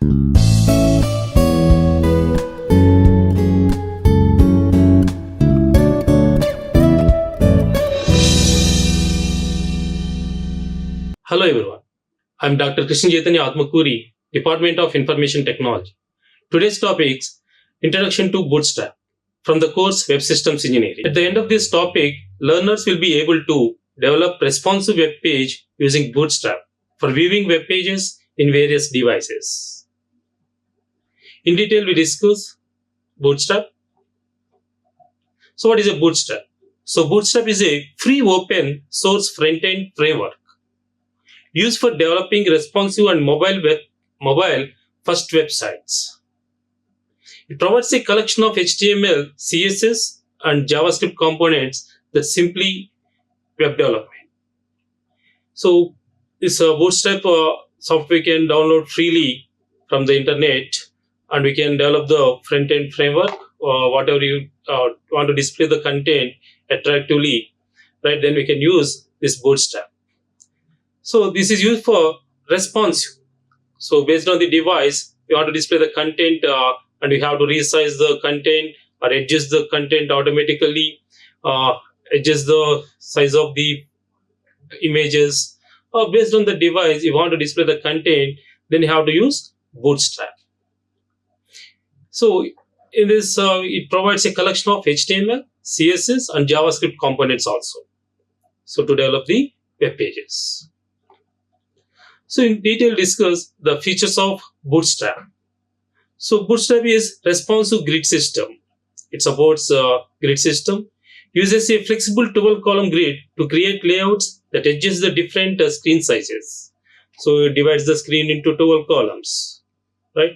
Hello everyone, I am Dr. Krishna Chaitanya Atmakuri, Department of Information Technology. Today's topic is Introduction to Bootstrap from the course Web Systems Engineering. At the end of this topic, learners will be able to develop responsive web page using Bootstrap for viewing web pages in various devices. In detail, we discuss Bootstrap. So what is a Bootstrap? So Bootstrap is a free open source front-end framework used for developing responsive and mobile first websites. It provides a collection of HTML, CSS, and JavaScript components that simply web development. So this Bootstrap software we can download freely from the internet, and we can develop the front-end framework or whatever you want to display the content attractively, right? Then we can use this Bootstrap. So this is used for responsive. So based on the device, we want to display the content and we have to resize the content or adjust the content automatically, adjust the size of the images. Based on the device, you want to display the content, then you have to use Bootstrap. So in this, it provides a collection of HTML, CSS, and JavaScript components also. So to develop the web pages. So in detail discuss the features of Bootstrap. So Bootstrap is responsive grid system. It supports grid system, uses a flexible 12-column grid to create layouts that adjust the different screen sizes. So it divides the screen into 12 columns, right?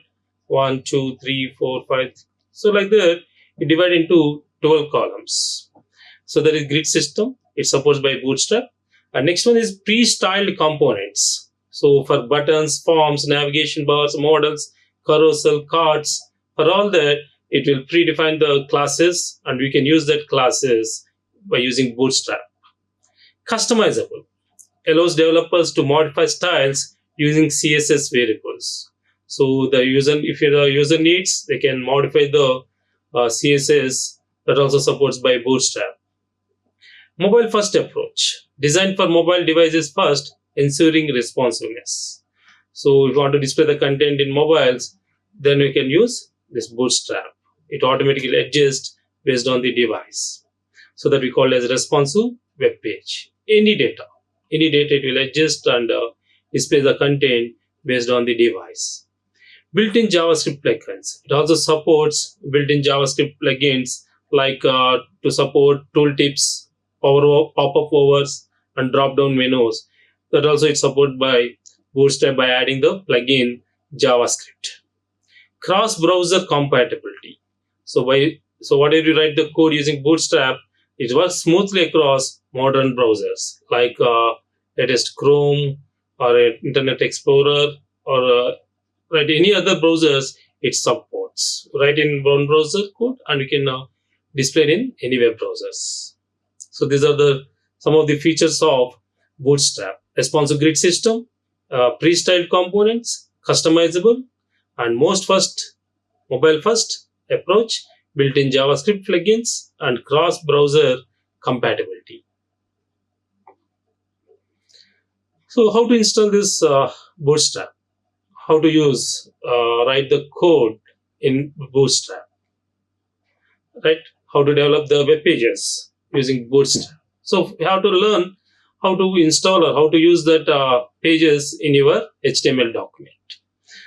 1, 2, 3, 4, 5. So like that, it divides into 12 columns. So that is grid system. It supports by Bootstrap. And next one is pre-styled components. So for buttons, forms, navigation bars, models, carousel, cards, for all that, it will predefine the classes and we can use that classes by using Bootstrap. Customizable allows developers to modify styles using CSS variables. So the user, if the user needs, they can modify the CSS that also supports by Bootstrap. Mobile first approach, designed for mobile devices first, ensuring responsiveness. So if you want to display the content in mobiles, then we can use this Bootstrap. It automatically adjusts based on the device. So that we call it as responsive web page. Any data it will adjust and display the content based on the device. Built-in JavaScript plugins. It also supports built-in JavaScript plugins like to support tooltips, pop-up overs, and drop-down menus. That also is supported by Bootstrap by adding the plugin JavaScript. Cross-browser compatibility. So whatever you write the code using Bootstrap, it works smoothly across modern browsers like latest Chrome or Internet Explorer or write any other browsers it supports. Write in one browser code and we can display it in any web browsers. So these are some of the features of Bootstrap. Responsive grid system, pre-styled components, customizable, and mobile first approach, built-in JavaScript plugins, and cross-browser compatibility. So how to install this Bootstrap? How to write the code in Bootstrap, right? How to develop the web pages using Bootstrap. So you have to learn how to install or how to use that pages in your HTML document.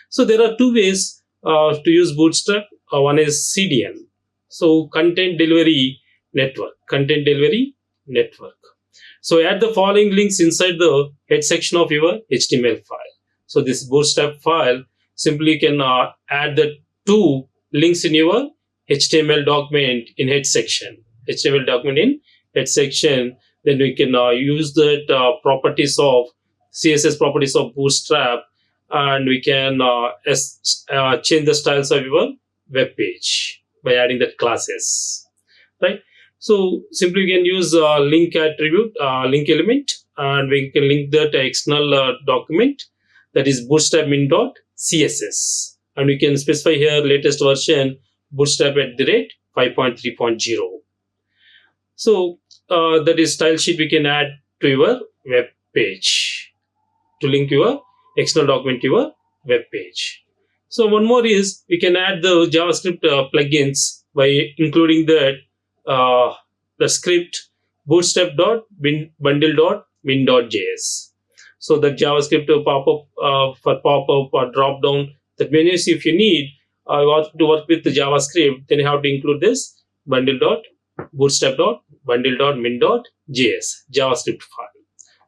So there are two ways to use Bootstrap. One is CDN. So Content Delivery Network. So add the following links inside the head section of your HTML file. So this Bootstrap file, simply you can add the two links in your HTML document in head section. Then we can use that CSS properties of Bootstrap, and we can change the styles of your web page by adding that classes, right? So simply we can use link attribute, link element, and we can link that external document. that is bootstrap min.css, and we can specify here latest version bootstrap at the rate 5.3.0. So that is style sheet we can add to your web page to link your external document to your web page. So one more is we can add the JavaScript plugins by including that the script bootstrap.bundle.min.js. So the JavaScript pop-up for pop-up or drop-down, that means if you need to work with the JavaScript, then you have to include this bootstrap.bundle.min.js JavaScript file.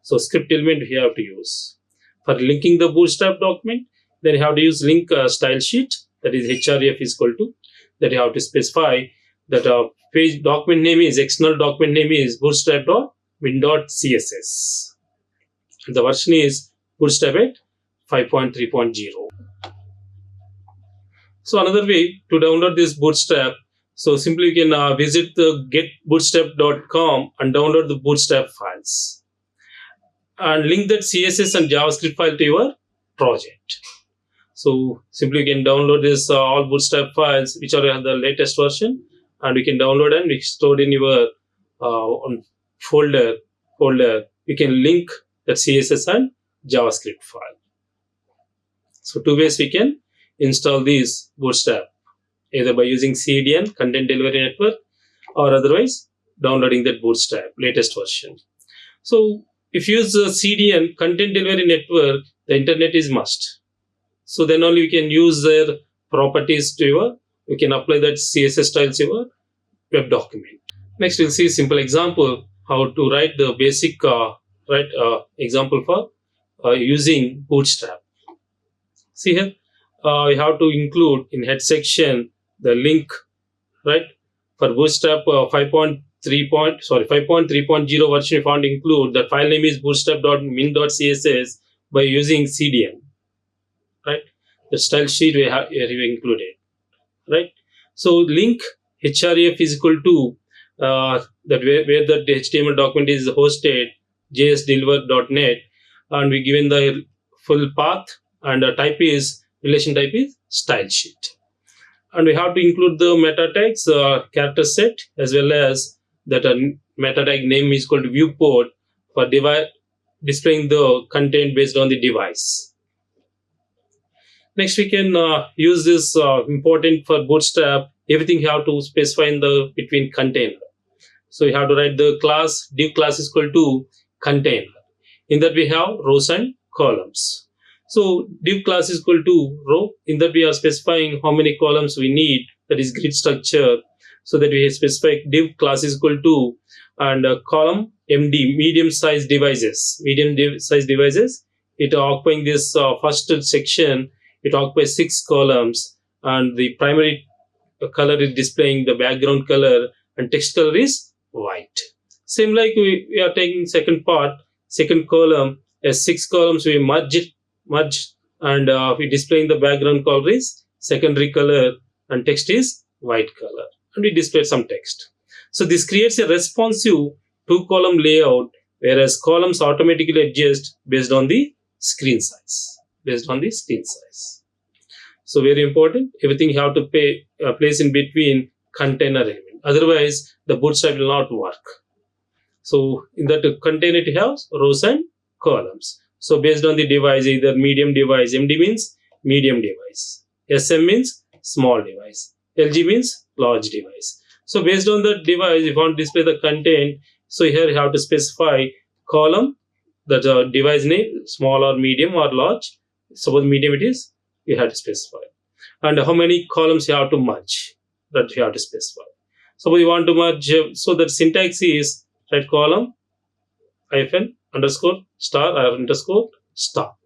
So script element we have to use. For linking the bootstrap document, then you have to use link style sheet, that is href is equal to, that you have to specify that page document name is, external document name is bootstrap.min.css. The version is bootstrap at 5.3.0. So another way to download this bootstrap, so simply you can visit the getbootstrap.com and download the bootstrap files and link that CSS and JavaScript file to your project. So simply you can download this all bootstrap files which are the latest version, and we can download and we store in your folder. You can link the CSS and JavaScript file. So two ways we can install this bootstrap, either by using CDN, Content Delivery Network, or otherwise downloading that bootstrap latest version. So if you use CDN, Content Delivery Network, the internet is must. So then only you can use their properties to your, you can apply that CSS styles to your web document. Next we'll see a simple example how to write the basic example for using Bootstrap. See here, we have to include in head section the link, right? For Bootstrap 5.3.0 version, we found include the file name is bootstrap.min.css by using CDN, right? The style sheet we have here included, right? So link href is equal to that where the HTML document is hosted, jsdeliver.net, and we given the full path, and the type is, relation type is style sheet. And we have to include the meta tags, character set, as well as that meta tag name is called viewport for displaying the content based on the device. Next, we can use this important for Bootstrap. Everything you have to specify in the between container. So you have to write the class, div class is equal to container. In that we have rows and columns. So div class is equal to row. In that we are specifying how many columns we need, that is grid structure. So that we specify div class is equal to, and column MD, medium size devices. Medium size devices, it occupying this first section, it occupies 6 columns, and the primary color is displaying the background color, and text color is white. Same like we are taking second part, second column, as 6 columns we merge, and we displaying the background color is secondary color, and text is white color, and we display some text. So this creates a responsive 2-column layout, whereas columns automatically adjust based on the screen size. So very important, everything you have to place in between container element. Otherwise, the Bootstrap will not work. So in that container it has rows and columns. So based on the device, either medium device, MD means medium device, SM means small device, LG means large device. So based on the device, if you want to display the content, so here you have to specify column, that device name, small or medium or large. Suppose medium it is, you have to specify. And how many columns you have to merge, that you have to specify. Suppose you want to merge, so that syntax is right column hyphen underscore star or underscore star.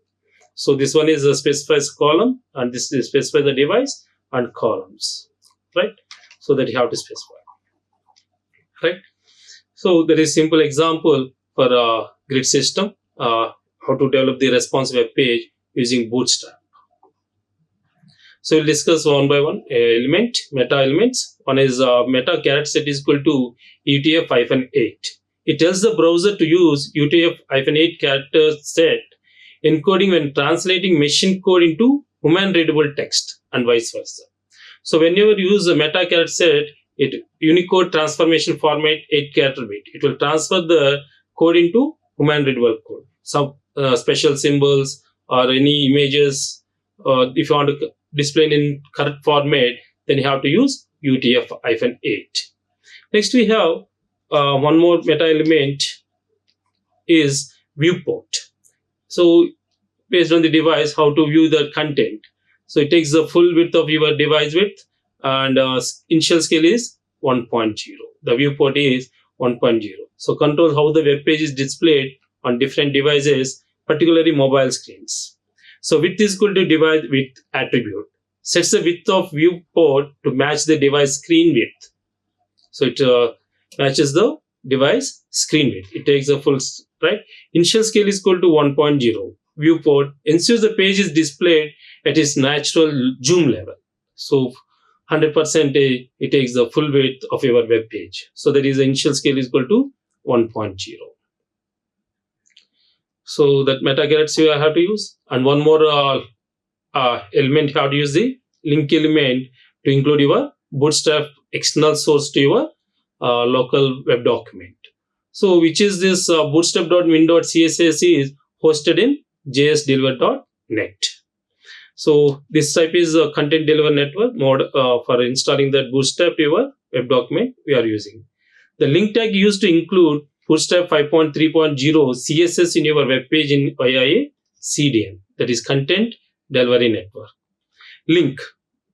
So this one is specifies column, and this is specify the device and columns, right? So that you have to specify, right? So there is simple example for a grid system, how to develop the responsive web page using Bootstrap. So we'll discuss one by one meta elements. One is meta character set is equal to UTF-8. It tells the browser to use UTF-8 character set encoding when translating machine code into human readable text and vice versa. So whenever you use a meta character set, it Unicode transformation format 8 character bit. It will transfer the code into human readable code. Some special symbols or any images, if you want to display in correct format, then you have to use UTF-8. Next we have one more meta element is viewport. So based on the device, how to view the content. So it takes the full width of your device width, and initial scale is 1.0. The viewport is 1.0. So controls how the web page is displayed on different devices, particularly mobile screens. So width is equal to device width attribute. Sets the width of viewport to match the device screen width. So it matches the device screen width. It takes the full, right? Initial scale is equal to 1.0. Viewport ensures the page is displayed at its natural zoom level. So 100% it takes the full width of your web page. So that is the initial scale is equal to 1.0. So that meta characters you have to use. And one more element you have to use the link element to include your Bootstrap external source to your local web document. So which is this bootstrap.min.css is hosted in jsdeliver.net. So this type is a content deliver network mode for installing that Bootstrap your web document we are using. The link tag used to include Bootstrap 5.3.0 CSS in your web page in via CDN, that is Content Delivery Network. Link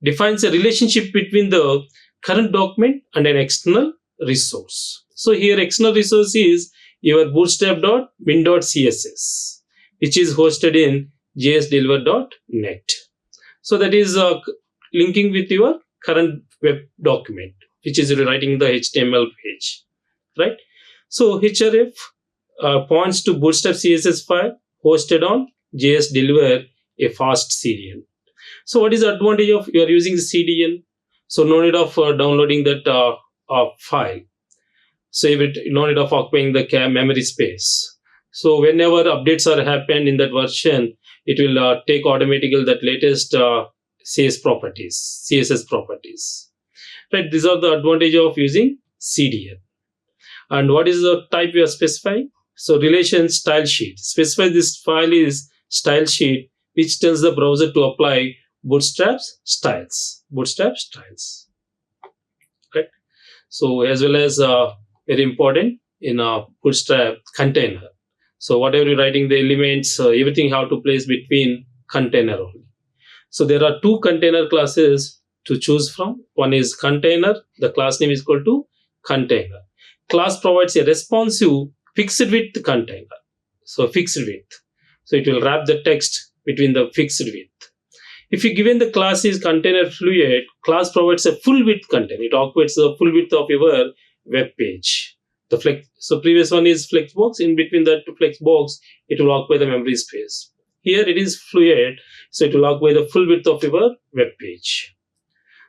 defines a relationship between the current document and an external resource. So here external resource is your bootstrap.min.css, which is hosted in jsdeliver.net. So that is linking with your current web document, which is writing the HTML page, right? So href points to Bootstrap CSS file hosted on JSDeliver, a fast CDN. So what is the advantage of you are using the CDN? So no need of downloading that file. So no need of occupying the memory space. So whenever updates are happened in that version, it will take automatically that latest CSS properties. Right? These are the advantage of using CDN. And what is the type we are specifying? So relation style sheet. Specify this file is style sheet, which tells the browser to apply Bootstrap styles. Right? So as well as very important in a Bootstrap container. So whatever you're writing the elements, everything you have to place between container only. So there are two container classes to choose from. One is container. The class name is equal to container. Class provides a responsive fixed width container. So fixed width. So it will wrap the text between the fixed width. If you given the class is container fluid, class provides a full width container. It occupies the full width of your web page. So previous one is flexbox. In between that flexbox, it will occupy the memory space. Here it is fluid, so it will occupy the full width of your web page.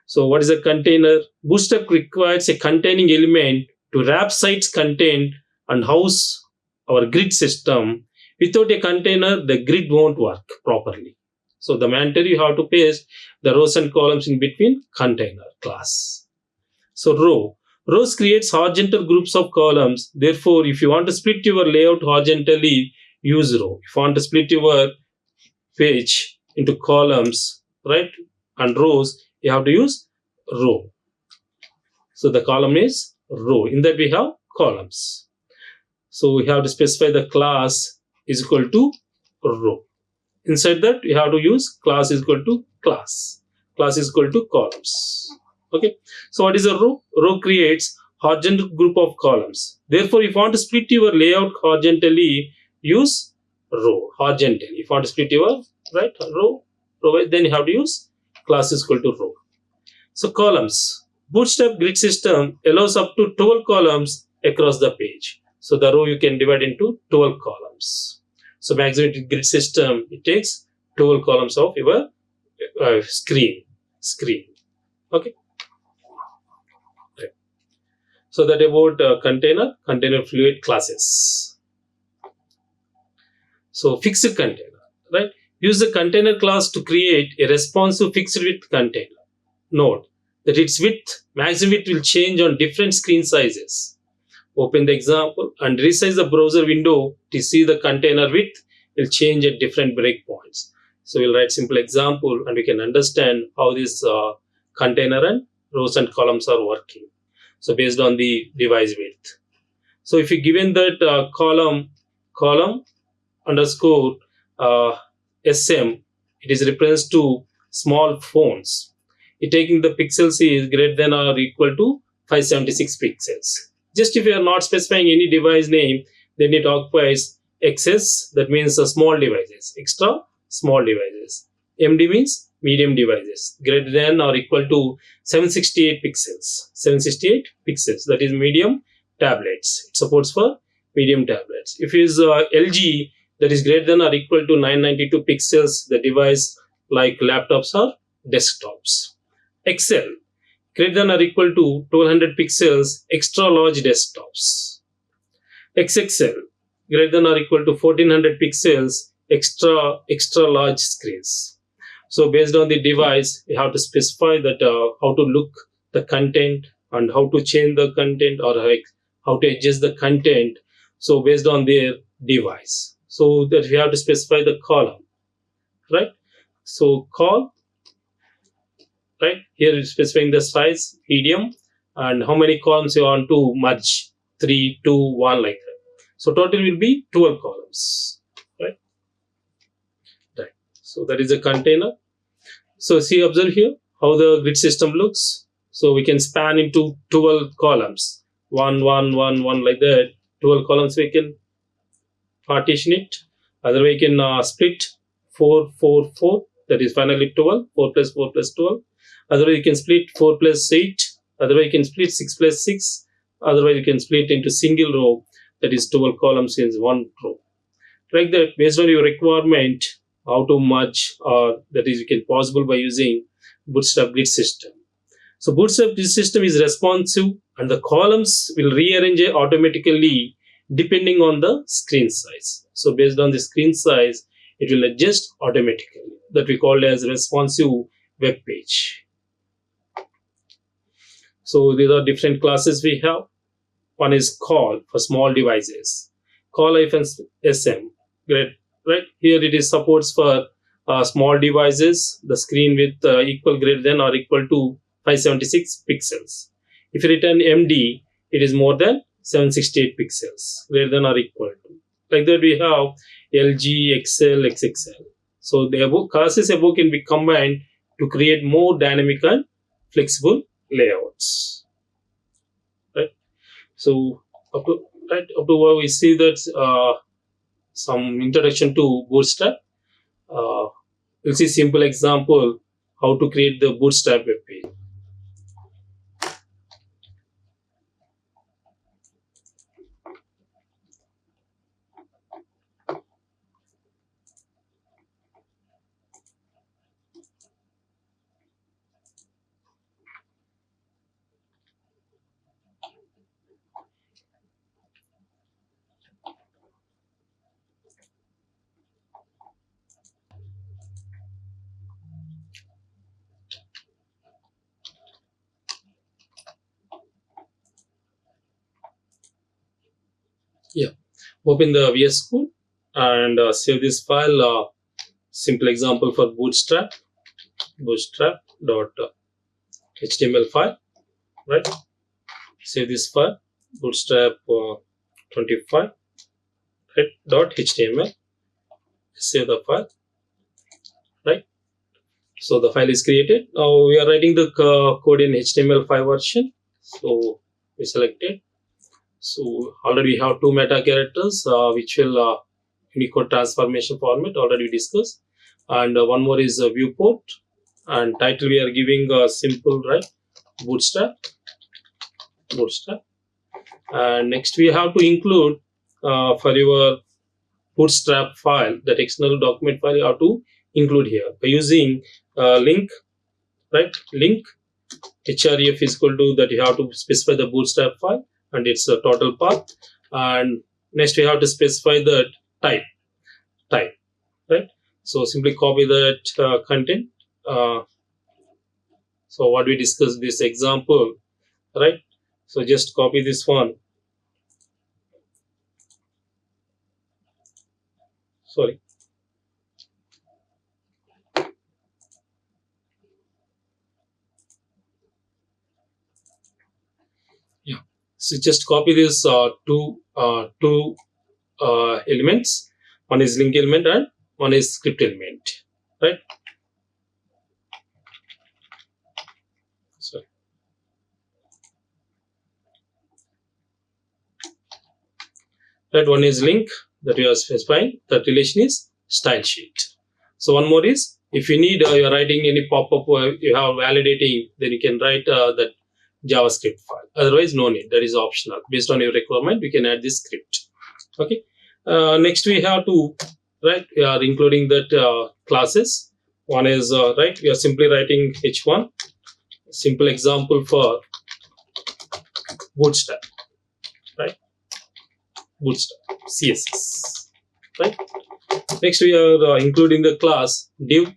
So what is a container? Bootstrap requires a containing element to wrap site's content and house our grid system. Without a container, the grid won't work properly. So the mandatory you have to paste the rows and columns in between container class. So rows creates horizontal groups of columns. Therefore, if you want to split your layout horizontally, use row. If you want to split your page into columns, right, and rows, you have to use row. So the column is row. In that we have columns. So we have to specify the class is equal to row. Inside that we have to use class is equal to class. Class is equal to columns. Okay. So what is a row? Row creates horizontal group of columns. Therefore, if you want to split your layout horizontally, use row horizontally. If you want to split your row, then you have to use class is equal to row. So columns. Bootstrap grid system allows up to 12 columns across the page. So the row you can divide into 12 columns. So maximum grid system, it takes 12 columns of your screen. Okay. Right. So that about container fluid classes. So fixed container. right? Use the container class to create a responsive fixed width container. Note that its width, maximum width will change on different screen sizes. Open the example and resize the browser window to see the container width will change at different breakpoints. So we'll write simple example and we can understand how this container and rows and columns are working. So based on the device width. So if you given that column underscore SM, it is reference to small phones. It taking the pixels is greater than or equal to 576 pixels. Just if you are not specifying any device name, then it occupies XS, that means the small devices, extra small devices. MD means medium devices, greater than or equal to 768 pixels. 768 pixels, that is medium tablets. It supports for medium tablets. If it is LG, that is greater than or equal to 992 pixels, the device like laptops or desktops. XL, greater than or equal to 1200 pixels, extra large desktops. XXL, greater than or equal to 1400 pixels, extra large screens. So based on the device, you have to specify that how to look the content and how to change the content or how to adjust the content. So based on their device. So that we have to specify the column, right? So call, right? Here is specifying the size, medium, and how many columns you want to merge, 3, 2, 1 like that. So total will be 12 columns, right? Right. So that is a container. So see, observe here how the grid system looks. So we can span into 12 columns, 1, 1, 1, 1 like that. 12 columns we can partition it. Other way you can split 4, 4, 4. That is finally 12. 4 plus 4 plus 12. Otherwise, you can split 4 plus 8. Otherwise, you can split 6 plus 6. Otherwise, you can split into single row. That is 12 columns in one row. Like that, based on your requirement, how to merge, that is, you can possible by using Bootstrap grid system. So Bootstrap grid system is responsive and the columns will rearrange automatically depending on the screen size. So based on the screen size, it will adjust automatically. That we call as responsive web page. So these are different classes we have. One is call for small devices. Call-SM. Great, right? Here it is supports for small devices. The screen with equal greater than or equal to 576 pixels. If you return MD, it is more than 768 pixels, greater than or equal to. Like that we have LG, XL, XXL. So the above classes above can be combined to create more dynamic and flexible layouts. Right. So up to where we see that some introduction to Bootstrap. We'll see simple example how to create the Bootstrap web page. Yeah, open the VS Code and save this file. Simple example for Bootstrap, bootstrap.html file, right? Save this file, Bootstrap 25, right? .html. Save the file, right? So the file is created. Now we are writing the code in HTML5 version. So we selected. So already we have 2 meta characters which will Unicode transformation format already discussed, and one more is a viewport, and title we are giving simple, right? Bootstrap. And next we have to include for your Bootstrap file, that external document file you have to include here by using link, right? Link href is equal to that, you have to specify the Bootstrap file and its total path, and next we have to specify the type, right? So simply copy that content. So what we discussed this example, right? So just copy this one. Sorry. Yeah. So just copy this two elements. One is link element and one is script element, right? So that one is link that we are specifying. That relation is style sheet. So one more is, if you need you're writing any pop-up you have validating, then you can write that JavaScript file. Otherwise, no need. That is optional. Based on your requirement, we can add this script. Okay. Next, we have to right. We are including that classes. One is right. We are simply writing h1. Simple example for Bootstrap. Right. Bootstrap CSS. Right. Next, we are including the class div.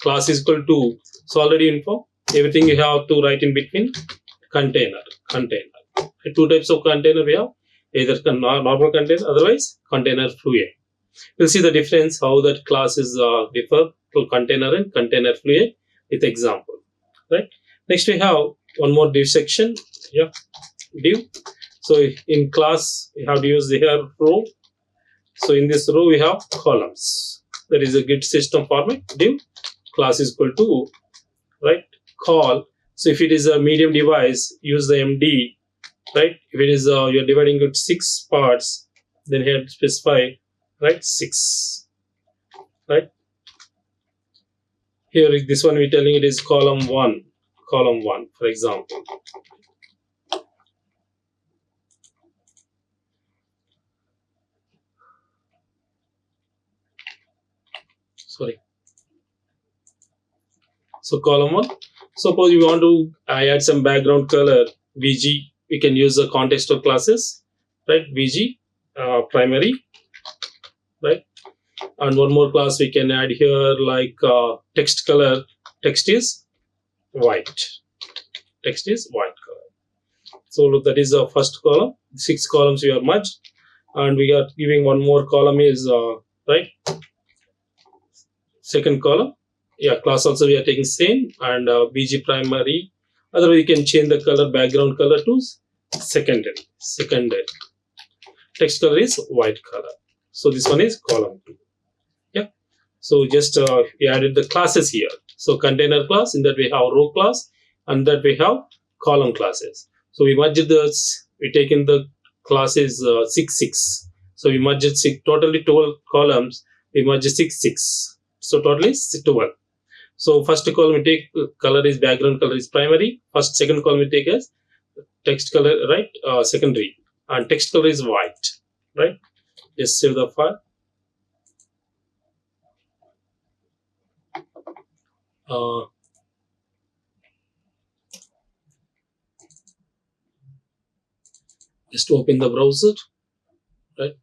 Class is equal to, so already info. Everything you have to write in between. Container. Two types of container we have, either normal container, otherwise container fluid. We'll see the difference how that classes differ to container and container fluid with example, right? Next we have one more div section. Yeah, div. So in class we have to use here row. So in this row we have columns. That is a git system format. Div class is equal to, right, call. So if it is a medium device, use the MD, right? If it is you're dividing it 6 parts, then here specify, right, 6, right? Here this one we're telling it is column 1, for example. Sorry. So column 1. Suppose you want to add some background color, VG, we can use the contextual classes, right? VG, primary, right? And one more class we can add here, like text color. Text is white. Color. So that is the first column. 6 columns we are merged, and we are giving one more column is right, second column. Yeah, class also we are taking same, and BG primary. Otherwise, you can change the color, background color to secondary. Text color is white color. So this one is column 2. Yeah. So just we added the classes here. So container class, in that we have row class, and that we have column classes. So we merged this. We taken the classes 6. So we merged totally 12 columns. We merged 6. So totally 12. So first column we take color is background color is primary. Second column we take as text color, right, secondary, and text color is white, right. Just save the file. Just open the browser, right.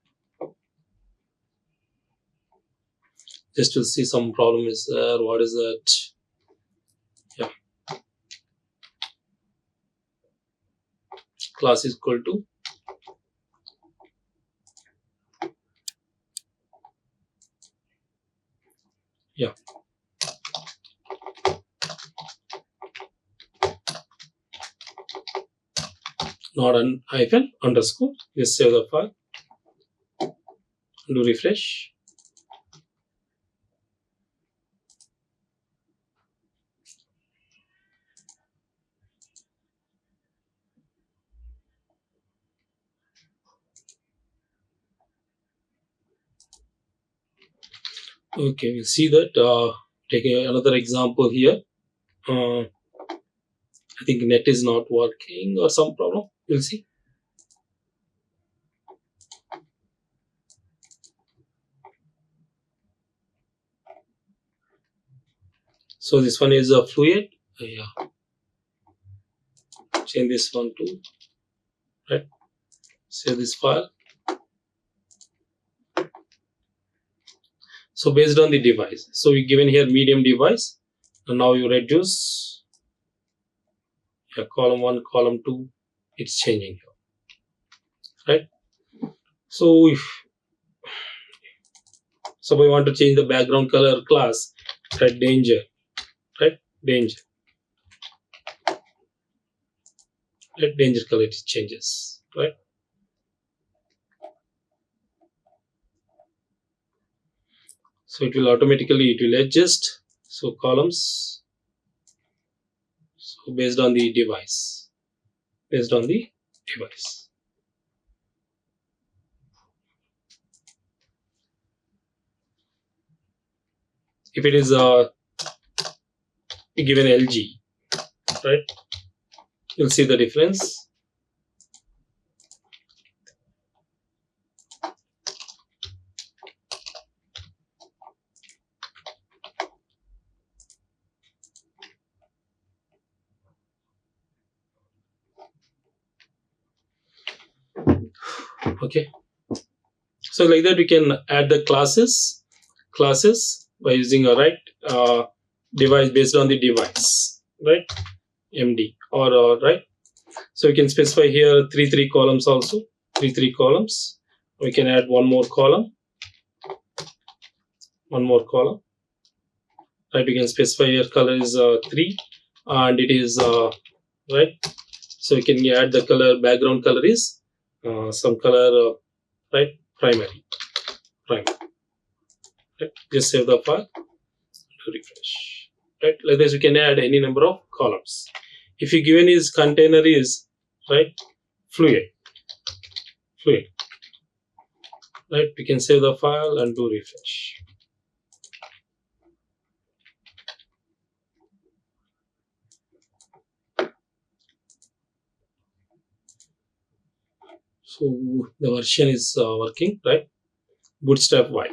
Just to see some problem is there. What is that? Yeah, class is equal to, yeah, not an hyphen underscore. Just save the file, do refresh. Okay, we'll see that. Taking another example here. I think net is not working or some problem. We'll see. So this one is a fluid. Yeah. Change this one to, right. Save this file. So based on the device, so you given here medium device, and now you reduce column 1, column 2, it's changing here, right? So if we want to change the background color class, right, danger, right, danger, right, danger color, it changes, right? So it will automatically, it will adjust. So columns, so based on the device, based on the device. If it is given LG, right, you'll see the difference. Okay, so like that we can add the classes by using a device, based on the device, right, MD or right. So we can specify here three columns also, three columns. We can add one more column, right? We can specify here color is 3, and it is right. So we can add the color, background color is some color, right, primary, right? Just save the file to refresh, right? Like this, we can add any number of columns. If you given is container is, right, fluid, right, we can save the file and do refresh. So the version is working, right? Bootstrap Y.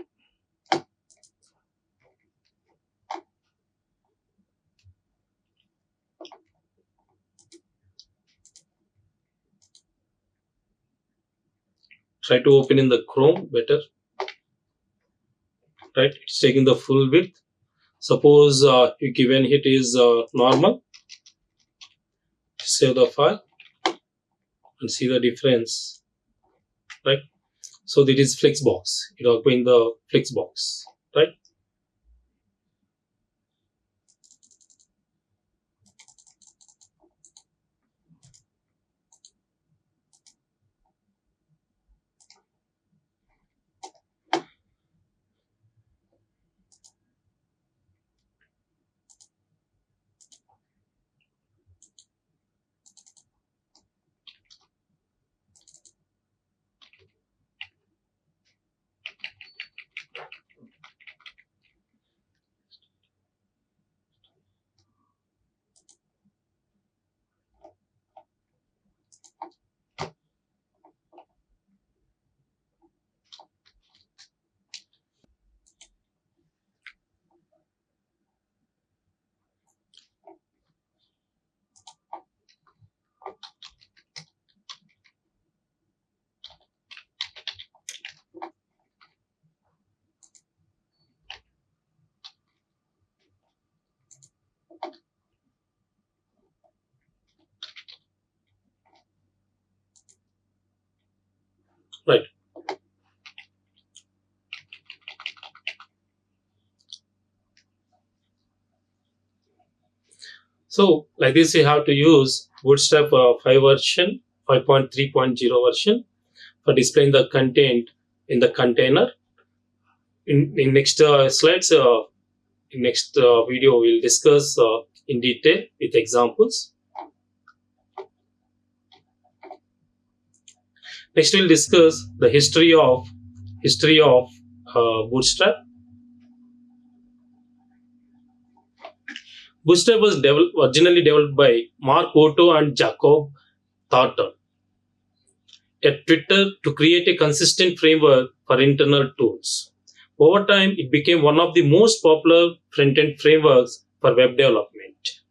Try to open in the Chrome better, right? It's taking the full width. Suppose you given it is normal. Save the file and see the difference, right? So that is Flexbox. It will open the Flexbox, right? Right. So like this, you have to use Bootstrap 5 version, 5.3.0 version for displaying the content in the container. In next slides, in next video, we'll discuss in detail with examples. Next, we'll discuss the history of Bootstrap. Bootstrap was originally developed by Mark Otto and Jacob Thornton at Twitter to create a consistent framework for internal tools. Over time, it became one of the most popular front-end frameworks for web development.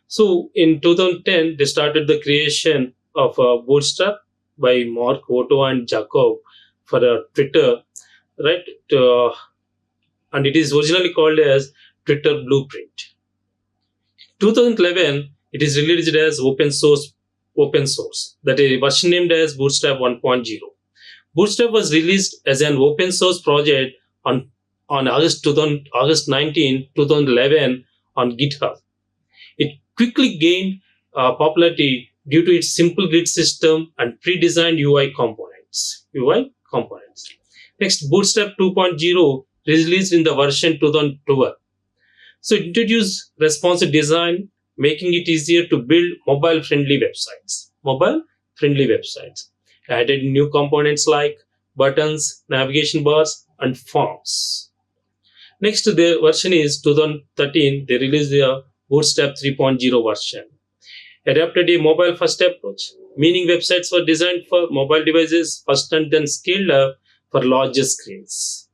So in 2010, they started the creation of Bootstrap by Mark Otto and Jacob for Twitter, right? and it is originally called as Twitter Blueprint. 2011, it is released as open source, that is version named as Bootstrap 1.0. Bootstrap was released as an open source project on August 19, 2011 on GitHub. It quickly gained popularity due to its simple grid system and pre-designed UI components. Next, Bootstrap 2.0 released in the version 2012. So it introduced responsive design, making it easier to build mobile-friendly websites. Added new components like buttons, navigation bars, and forms. Next, their version is 2013. They released their Bootstrap 3.0 version. Adapted a mobile-first approach, meaning websites were designed for mobile devices first and then scaled up for larger screens.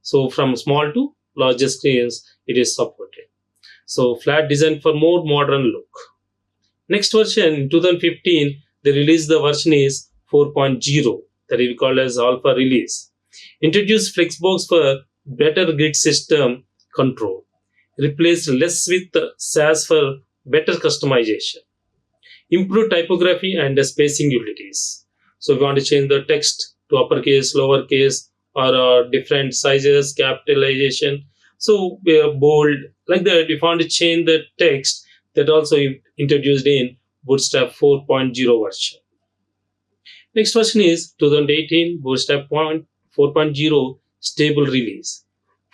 So from small to larger screens, it is supported. So flat design for more modern look. Next version, in 2015, they released the version is 4.0, that is called as alpha release. Introduced Flexbox for better grid system control. Replaced less with SAS for better customization. Improved typography and spacing utilities. So if you want to change the text to uppercase, lowercase, or different sizes, capitalization, so bold, like that. If you want to change the text, that also introduced in Bootstrap 4.0 version. Next version is 2018 Bootstrap 4.0 stable release.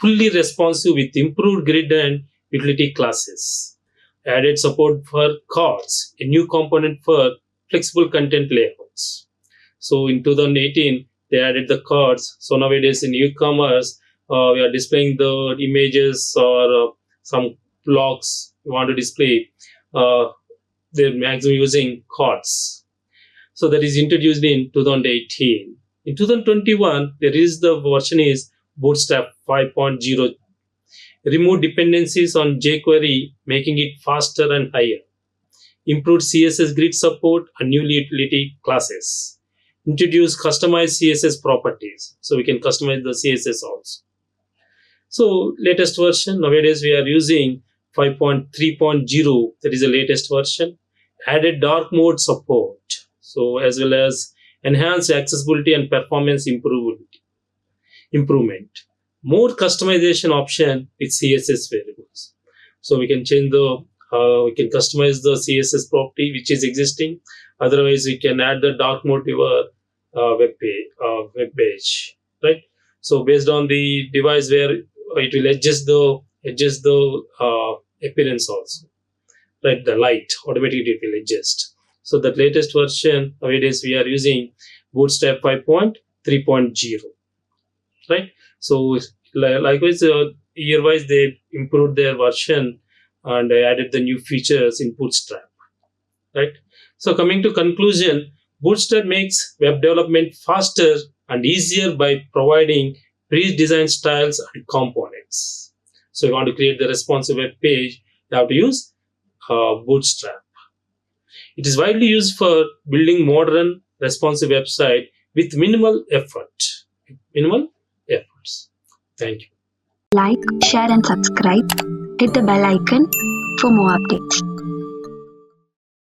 Fully responsive with improved grid and utility classes. Added support for cards, a new component for flexible content layouts. So in 2018, they added the cards. So nowadays in e-commerce, we are displaying the images or some blocks we want to display. They're maximum using cards. So that is introduced in 2018. In 2021, there is the version is Bootstrap 5.0. Remove dependencies on jQuery, making it faster and higher. Improved CSS grid support and new utility classes. Introduce customized CSS properties. So we can customize the CSS also. So latest version, nowadays we are using 5.3.0, that is the latest version. Added dark mode support. So as well as enhanced accessibility and performance improvement. More customization option with CSS variables. So we can change we can customize the CSS property which is existing. Otherwise, we can add the dark mode to our web page, right? So based on the device where it will adjust the appearance also, right? The light automatically it will adjust. So the latest version nowadays we are using Bootstrap 5.3.0, right? So likewise, year-wise they improved their version and added the new features in Bootstrap, right? So coming to conclusion, Bootstrap makes web development faster and easier by providing pre-designed styles and components. So if you want to create the responsive web page, you have to use Bootstrap. It is widely used for building modern responsive website with minimal efforts. Thank you. Like, share and subscribe. Hit the bell icon for more updates.